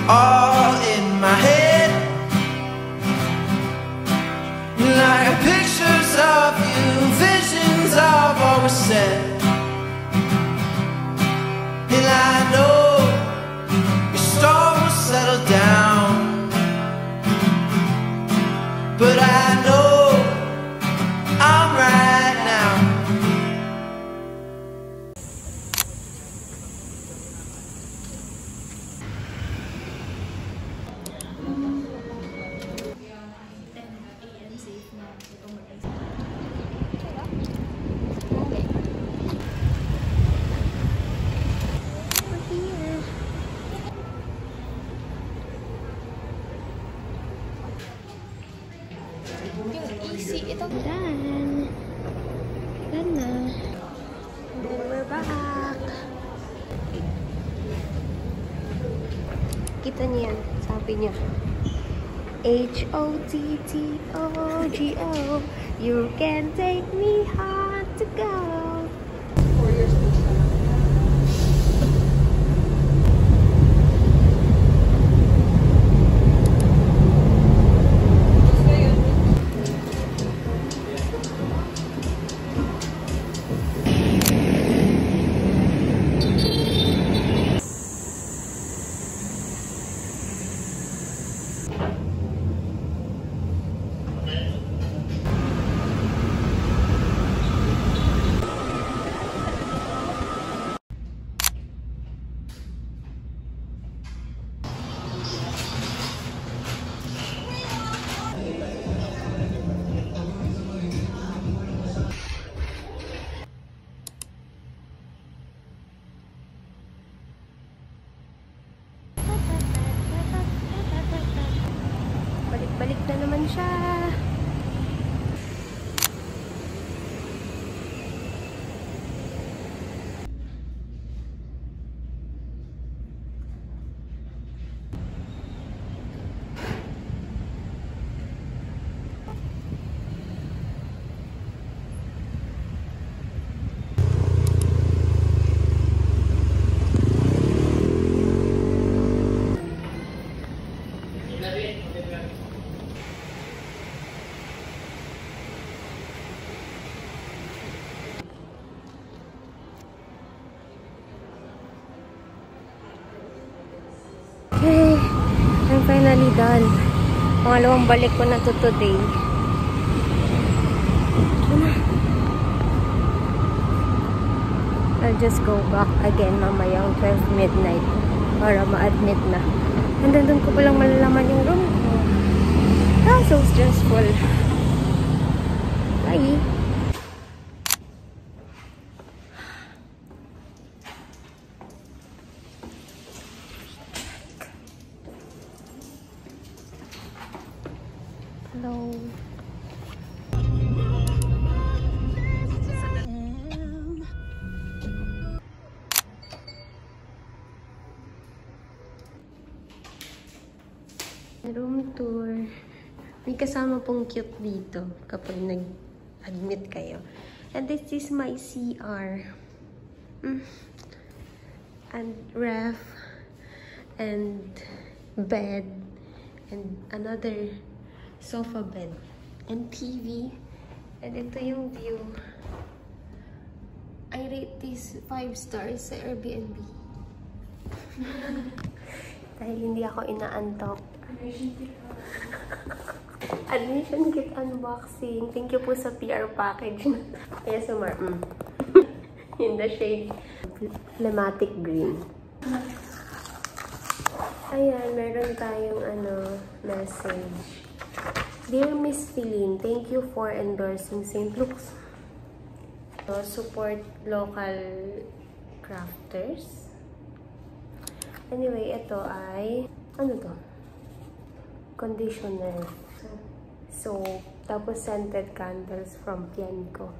all in my head, like pictures of you, visions I've always said. And I know your storm will settle down, but I know I'm right now. Ito. Done. Done na. And then we're back. Kita niyo yan. Sabi niya. H-O-T-T-O-G-O. You can take me hard to go. 4 years old. Balik na naman siya. Okay, I'm finally done. Pangalawang balik ko na to today. I'll just go back again mamayang 12 midnight para ma-admit na. And then doon ko palang malalaman yung room ko. Ah, so stressful. Bye! Hello. Room tour. May kasama pong cute dito kapag nag-admit kayo. And this is my CR. And ref. And bed. And another sofa bed. And TV. And ito yung view. I rate this 5 stars sa Airbnb. Dahil hindi ako inaantok. Admission kit unboxing. Thank you po sa PR package. Kaya sumar. In the shade phlegmatic green. Ayan, meron tayong message. Dear Miss Feline, thank you for endorsing St. Luke's. Support local crafters. Anyway, ito ay ano to? Conditioner. So, tapos scented candles from Pianco.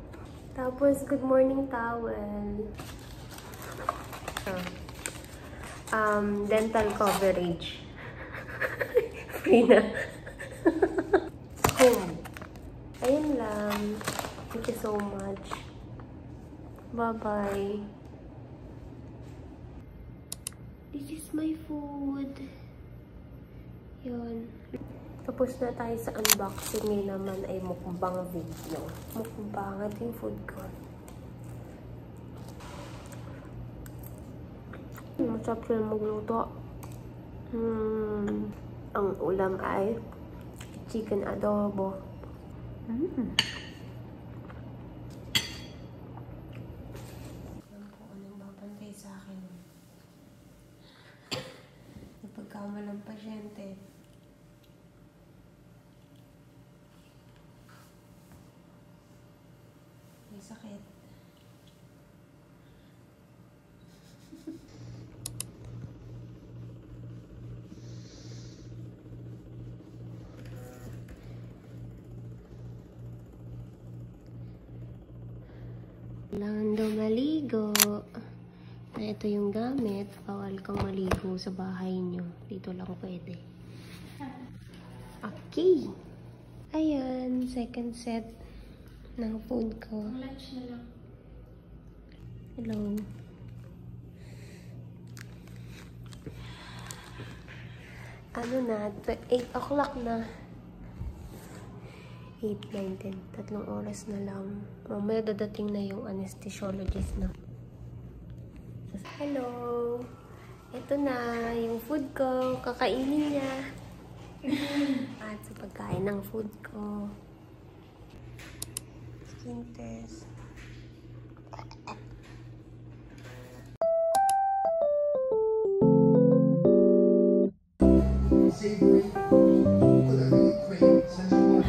Tapos, good morning towel. Dental coverage. Free na. Home. Ayun lang. Thank you so much. Bye-bye. This is my food. Yun. Tapos na tayo sa unboxing. Ngayon naman ay mukbang video. Mukbang. Ito yung food ko. Masarap sila magluto. Ang ulam ay chicken adobo. Alam po anong babantay sa akin. Napagkama ng pasyente. May sakit. Kailangan daw maligo. Na ito yung gamit. Bawal kang maligo sa bahay nyo. Dito lang pwede. Okay. Ayan. Second set ng food ko. Lunch na lang. Hello. Ano na? 8 o'clock na. 8, 9, 10. 3 oras na lang. Mamaya dadating na yung anesthesiologist na. Hello! Ito na yung food ko. Kakainin niya. At sa pagkain ng food ko. Skin test. Savory, with a really great sense of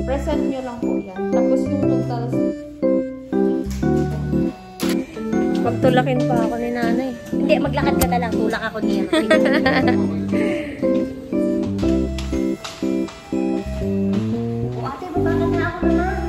Reset nyo lang po yan. Tapos yung total. Magtulakin pa ako ni nanay. Hindi, maglakad ka na lang. Tulak ako niya. O ate, babakit na ako naman.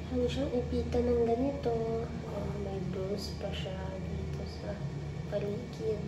Ano siyang ipitan ng ganito. Oh, may bruise pa siya dito sa paligid.